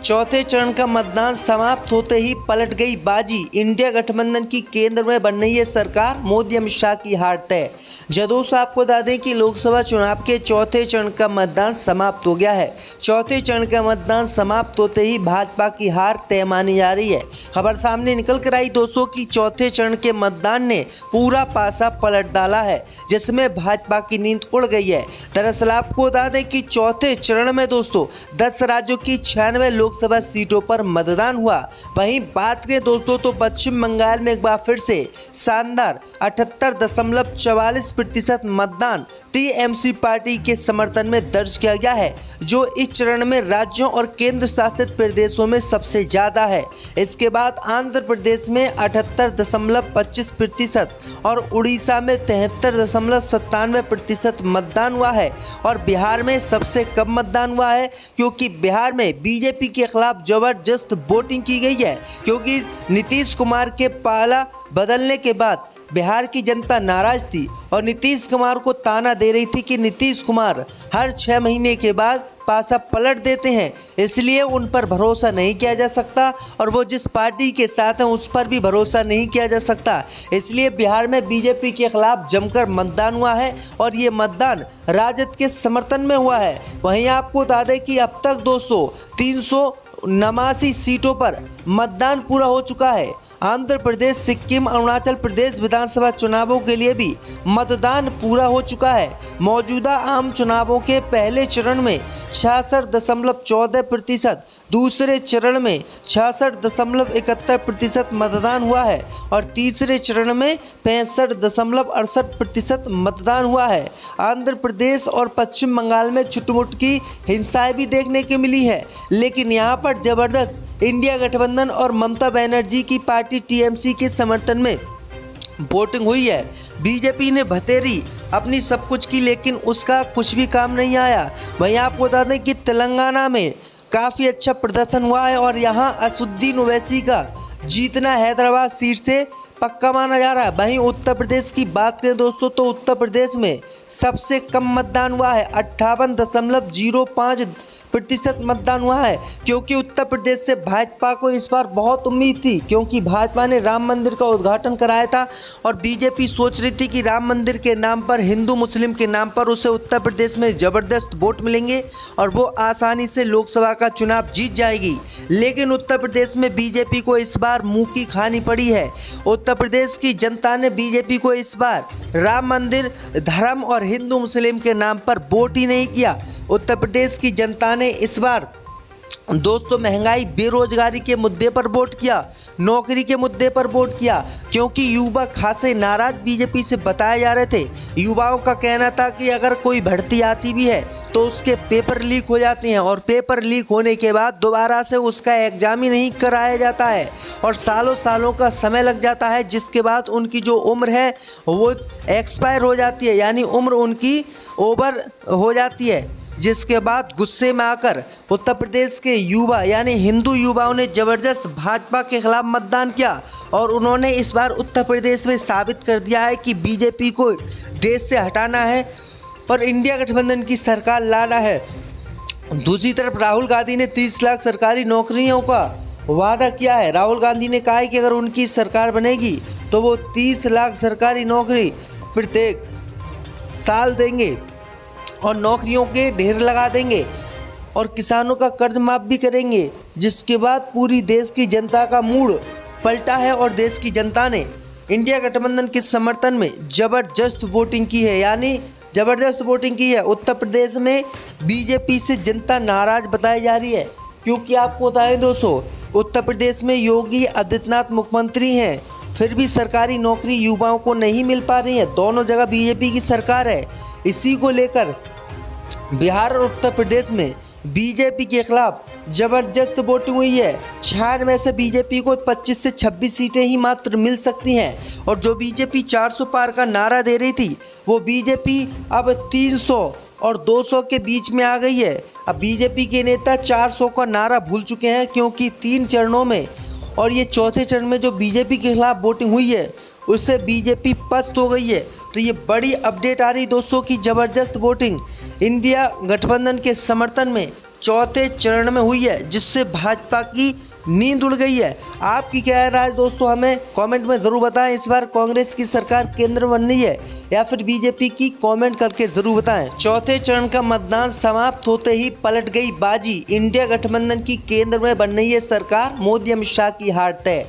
चौथे चरण का मतदान समाप्त होते ही पलट गई बाजी। इंडिया गठबंधन की केंद्र में बन रही है सरकार, मोदी अमित शाह की हार तय। जदों आपको बता दें कि लोकसभा चुनाव के चौथे चरण का मतदान समाप्त हो गया है। चौथे चरण का मतदान समाप्त होते ही भाजपा की हार तय मानी जा रही है। खबर सामने निकल कर आई दोस्तों कि चौथे चरण के मतदान ने पूरा पासा पलट डाला है, जिसमें भाजपा की नींद उड़ गई है। दरअसल आपको बता दें कि चौथे चरण में दोस्तों 10 राज्यों की 96 लोकसभा सीटों पर मतदान हुआ। वहीं बात करें दोस्तों तो पश्चिम बंगाल में एक बार फिर से शानदार 78.44% मतदान टीएमसी पार्टी के समर्थन में दर्ज किया गया है, जो इस चरण में राज्यों और केंद्र शासित प्रदेशों में सबसे ज्यादा है। इसके बाद आंध्र प्रदेश में 78.25% और उड़ीसा में 73.97% मतदान हुआ है और बिहार में सबसे कम मतदान हुआ है, क्योंकि बिहार में बीजेपी के खिलाफ जबरदस्त वोटिंग की गई है। क्योंकि नीतीश कुमार के पाला बदलने के बाद बिहार की जनता नाराज थी और नीतीश कुमार को ताना दे रही थी कि नीतीश कुमार हर 6 महीने के बाद पासा पलट देते हैं, इसलिए उन पर भरोसा नहीं किया जा सकता और वो जिस पार्टी के साथ हैं उस पर भी भरोसा नहीं किया जा सकता। इसलिए बिहार में बीजेपी के खिलाफ जमकर मतदान हुआ है और ये मतदान राजद के समर्थन में हुआ है। वहीं आपको बता दें कि अब तक 389 सीटों पर मतदान पूरा हो चुका है। आंध्र प्रदेश, सिक्किम, अरुणाचल प्रदेश विधानसभा चुनावों के लिए भी मतदान पूरा हो चुका है। मौजूदा आम चुनावों के पहले चरण में 66.14%, दूसरे चरण में 66.71% मतदान हुआ है और तीसरे चरण में 65.68% मतदान हुआ है। आंध्र प्रदेश और पश्चिम बंगाल में छुटमुट की हिंसाएं भी देखने को मिली है, लेकिन यहाँ पर जबरदस्त इंडिया गठबंधन और ममता बनर्जी की पार्टी टीएमसी के समर्थन में वोटिंग हुई है। बीजेपी ने भतेरी अपनी सब कुछ की, लेकिन उसका कुछ भी काम नहीं आया। वहीं आपको बता दें कि तेलंगाना में काफ़ी अच्छा प्रदर्शन हुआ है और यहां असुद्दीन ओवैसी का जीतना हैदराबाद सीट से पक्का माना जा रहा है। वहीं उत्तर प्रदेश की बात करें दोस्तों तो उत्तर प्रदेश में सबसे कम मतदान हुआ है, 58.05% मतदान हुआ है, क्योंकि उत्तर प्रदेश से भाजपा को इस बार बहुत उम्मीद थी, क्योंकि भाजपा ने राम मंदिर का उद्घाटन कराया था और बीजेपी सोच रही थी कि राम मंदिर के नाम पर, हिंदू मुस्लिम के नाम पर उसे उत्तर प्रदेश में ज़बरदस्त वोट मिलेंगे और वो आसानी से लोकसभा का चुनाव जीत जाएगी। लेकिन उत्तर प्रदेश में बीजेपी को इस बार मुँह की खानी पड़ी है। उत्तर प्रदेश की जनता ने बीजेपी को इस बार राम मंदिर, धर्म और हिंदू मुस्लिम के नाम पर वोट ही नहीं किया। उत्तर प्रदेश की जनता ने इस बार दोस्तों महंगाई, बेरोजगारी के मुद्दे पर वोट किया, नौकरी के मुद्दे पर वोट किया, क्योंकि युवा खासे नाराज बीजेपी से बताए जा रहे थे। युवाओं का कहना था कि अगर कोई भर्ती आती भी है तो उसके पेपर लीक हो जाते हैं और पेपर लीक होने के बाद दोबारा से उसका एग्जाम ही नहीं कराया जाता है और सालों सालों का समय लग जाता है, जिसके बाद उनकी जो उम्र है वो एक्सपायर हो जाती है, यानी उम्र उनकी ओवर हो जाती है। जिसके बाद गुस्से में आकर उत्तर प्रदेश के युवा यानी हिंदू युवाओं ने जबरदस्त भाजपा के खिलाफ मतदान किया और उन्होंने इस बार उत्तर प्रदेश में साबित कर दिया है कि बीजेपी को देश से हटाना है और इंडिया गठबंधन की सरकार लाना है। दूसरी तरफ राहुल गांधी ने 30 लाख सरकारी नौकरियों का वादा किया है। राहुल गांधी ने कहा है कि अगर उनकी सरकार बनेगी तो वो 30 लाख सरकारी नौकरी प्रत्येक साल देंगे और नौकरियों के ढेर लगा देंगे और किसानों का कर्ज माफ भी करेंगे। जिसके बाद पूरी देश की जनता का मूड पलटा है और देश की जनता ने इंडिया गठबंधन के समर्थन में जबरदस्त वोटिंग की है, यानी जबरदस्त वोटिंग की है। उत्तर प्रदेश में बीजेपी से जनता नाराज बताई जा रही है, क्योंकि आपको बताएं दोस्तों उत्तर प्रदेश में योगी आदित्यनाथ मुख्यमंत्री हैं, फिर भी सरकारी नौकरी युवाओं को नहीं मिल पा रही है। दोनों जगह बीजेपी की सरकार है। इसी को लेकर बिहार और उत्तर प्रदेश में बीजेपी के खिलाफ जबरदस्त वोटिंग हुई है। 96 में से बीजेपी को 25 से 26 सीटें ही मात्र मिल सकती हैं और जो बीजेपी 400 पार का नारा दे रही थी वो बीजेपी अब 300 और 200 के बीच में आ गई है। अब बीजेपी के नेता 400 का नारा भूल चुके हैं, क्योंकि 3 चरणों में और ये चौथे चरण में जो बीजेपी के खिलाफ वोटिंग हुई है उससे बीजेपी पस्त हो गई है। तो ये बड़ी अपडेट आ रही दोस्तों की जबरदस्त वोटिंग इंडिया गठबंधन के समर्थन में चौथे चरण में हुई है, जिससे भाजपा की नींद उड़ गई है। आपकी क्या राय दोस्तों, हमें कमेंट में ज़रूर बताएं। इस बार कांग्रेस की सरकार केंद्र में बन रही है या फिर बीजेपी की, कमेंट करके ज़रूर बताएं। चौथे चरण का मतदान समाप्त होते ही पलट गई बाजी। इंडिया गठबंधन की केंद्र में बन रही है सरकार, मोदी अमित शाह की हार तय।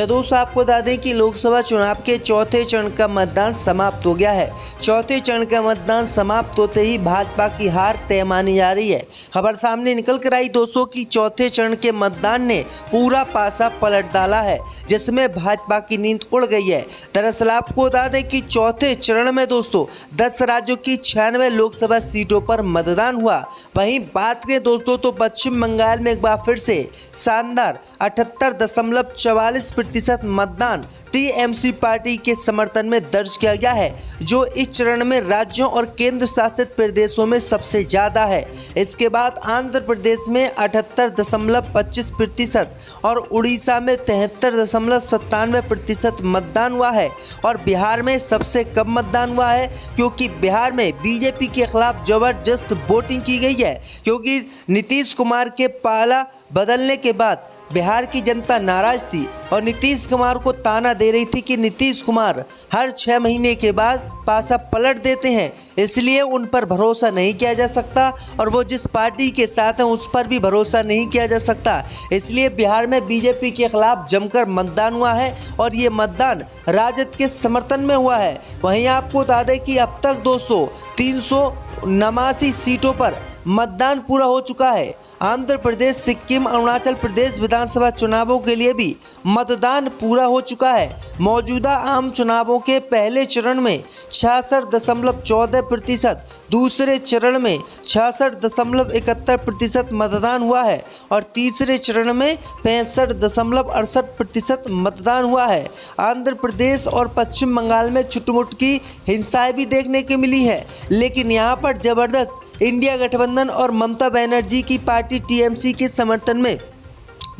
दोस्तों आपको बता दें कि लोकसभा चुनाव के चौथे चरण का मतदान समाप्त हो गया है। चौथे चरण का मतदान समाप्त होते ही भाजपा की हार तय मानी जा रही है। खबर सामने निकल कर आई दोस्तों कि चौथे चरण के मतदान ने पूरा पासा पलट डाला है, जिसमें भाजपा की नींद उड़ गई है। दरअसल आपको बता दें कि चौथे चरण में दोस्तों 10 राज्यों की 96 लोकसभा सीटों पर मतदान हुआ। वहीं बात करें दोस्तों तो पश्चिम बंगाल में एक बार फिर से शानदार 78.44% मतदान टीएमसी पार्टी के समर्थन में दर्ज किया गया है, जो इस चरण में राज्यों और केंद्र शासित प्रदेशों में सबसे ज्यादा है। इसके बाद आंध्र प्रदेश में 78.25% और उड़ीसा में 73.97% मतदान हुआ है। और बिहार में सबसे कम मतदान हुआ है, क्योंकि बिहार में बीजेपी के खिलाफ जबरदस्त वोटिंग की गई है, क्योंकि नीतीश कुमार के पाला बदलने के बाद बिहार की जनता नाराज थी और नीतीश कुमार को ताना दे रही थी कि नीतीश कुमार हर 6 महीने के बाद पासा पलट देते हैं, इसलिए उन पर भरोसा नहीं किया जा सकता और वो जिस पार्टी के साथ हैं उस पर भी भरोसा नहीं किया जा सकता। इसलिए बिहार में बीजेपी के खिलाफ जमकर मतदान हुआ है और ये मतदान राजद के समर्थन में हुआ है। वहीं आपको बता दें कि अब तक दोस्तों 389 सीटों पर मतदान पूरा हो चुका है। आंध्र प्रदेश, सिक्किम, अरुणाचल प्रदेश विधानसभा चुनावों के लिए भी मतदान पूरा हो चुका है। मौजूदा आम चुनावों के पहले चरण में 66.14%, दूसरे चरण में 66.71% मतदान हुआ है और तीसरे चरण में 65.68% मतदान हुआ है। आंध्र प्रदेश और पश्चिम बंगाल में छुटमुट की हिंसाएं भी देखने को मिली है, लेकिन यहाँ पर जबरदस्त इंडिया गठबंधन और ममता बनर्जी की पार्टी टीएमसी के समर्थन में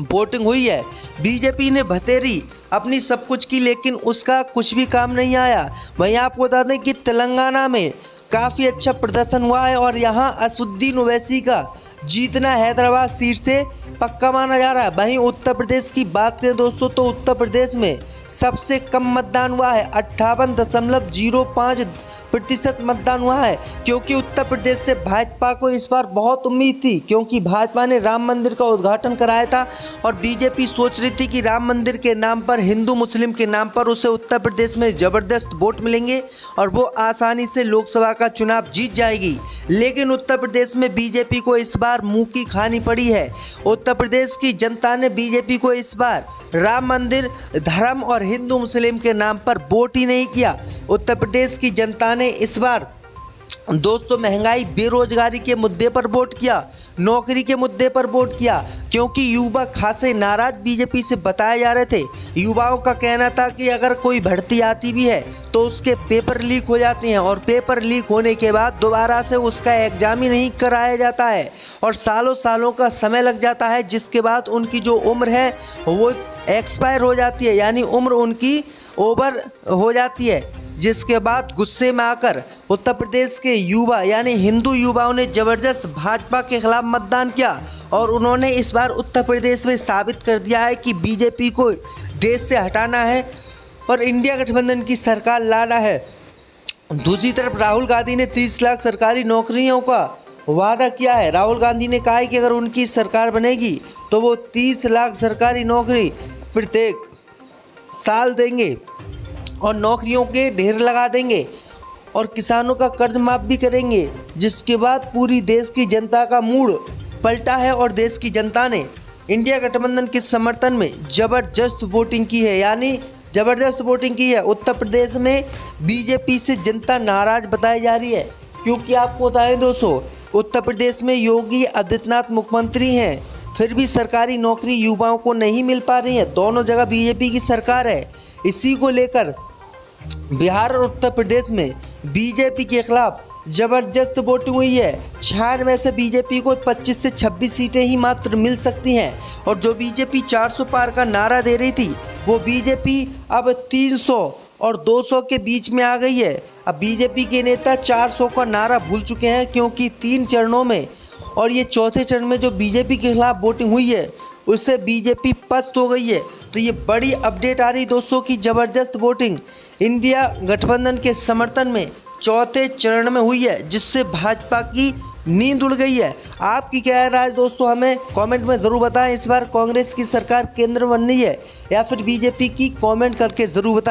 वोटिंग हुई है। बीजेपी ने भतेरी अपनी सब कुछ की, लेकिन उसका कुछ भी काम नहीं आया। वहीं आपको बता दें कि तेलंगाना में काफ़ी अच्छा प्रदर्शन हुआ है और यहाँ असुद्दीन ओवैसी का जीतना हैदराबाद सीट से पक्का माना जा रहा है। वहीं उत्तर प्रदेश की बात करें दोस्तों तो उत्तर प्रदेश में सबसे कम मतदान हुआ है, 58.05% मतदान हुआ है, क्योंकि उत्तर प्रदेश से भाजपा को इस बार बहुत उम्मीद थी, क्योंकि भाजपा ने राम मंदिर का उद्घाटन कराया था और बीजेपी सोच रही थी कि राम मंदिर के नाम पर, हिंदू मुस्लिम के नाम पर उसे उत्तर प्रदेश में ज़बरदस्त वोट मिलेंगे और वो आसानी से लोकसभा का चुनाव जीत जाएगी। लेकिन उत्तर प्रदेश में बीजेपी को इस बार मुंह की खानी पड़ी है। उत्तर प्रदेश की जनता ने बीजेपी को इस बार राम मंदिर, धर्म और हिंदू मुस्लिम के नाम पर वोट ही नहीं किया। उत्तर प्रदेश की जनता ने इस बार दोस्तों महंगाई, बेरोजगारी के मुद्दे पर वोट किया, नौकरी के मुद्दे पर वोट किया, क्योंकि युवा खासे नाराज बीजेपी से बताए जा रहे थे। युवाओं का कहना था कि अगर कोई भर्ती आती भी है तो उसके पेपर लीक हो जाते हैं और पेपर लीक होने के बाद दोबारा से उसका एग्जाम ही नहीं कराया जाता है और सालों सालों का समय लग जाता है, जिसके बाद उनकी जो उम्र है वो एक्सपायर हो जाती है, यानी उम्र उनकी ओवर हो जाती है। जिसके बाद गुस्से में आकर उत्तर प्रदेश के युवा यानी हिंदू युवाओं ने ज़बरदस्त भाजपा के खिलाफ मतदान किया और उन्होंने इस बार उत्तर प्रदेश में साबित कर दिया है कि बीजेपी को देश से हटाना है और इंडिया गठबंधन की सरकार लाना है। दूसरी तरफ राहुल गांधी ने 30 लाख सरकारी नौकरियों का वादा किया है। राहुल गांधी ने कहा है कि अगर उनकी सरकार बनेगी तो वो 30 लाख सरकारी नौकरी प्रत्येक साल देंगे और नौकरियों के ढेर लगा देंगे और किसानों का कर्ज माफ भी करेंगे, जिसके बाद पूरी देश की जनता का मूड पलटा है और देश की जनता ने इंडिया गठबंधन के समर्थन में ज़बरदस्त वोटिंग की है, यानी ज़बरदस्त वोटिंग की है। उत्तर प्रदेश में बीजेपी से जनता नाराज बताई जा रही है, क्योंकि आपको बताएं दोस्तों उत्तर प्रदेश में योगी आदित्यनाथ मुख्यमंत्री हैं, फिर भी सरकारी नौकरी युवाओं को नहीं मिल पा रही है। दोनों जगह बीजेपी की सरकार है। इसी को लेकर बिहार और उत्तर प्रदेश में बीजेपी के खिलाफ जबरदस्त वोटिंग हुई है। 96 से बीजेपी को 25 से 26 सीटें ही मात्र मिल सकती हैं और जो बीजेपी 400 पार का नारा दे रही थी वो बीजेपी अब 300 और 200 के बीच में आ गई है। अब बीजेपी के नेता 400 का नारा भूल चुके हैं, क्योंकि 3 चरणों में और ये चौथे चरण में जो बीजेपी के खिलाफ वोटिंग हुई है उससे बीजेपी पस्त हो गई है। तो ये बड़ी अपडेट आ रही दोस्तों की ज़बरदस्त वोटिंग इंडिया गठबंधन के समर्थन में चौथे चरण में हुई है, जिससे भाजपा की नींद उड़ गई है। आपकी क्या राय दोस्तों, हमें कमेंट में ज़रूर बताएं। इस बार कांग्रेस की सरकार केंद्र में बननी है या फिर बीजेपी की, कमेंट करके ज़रूर बताएं।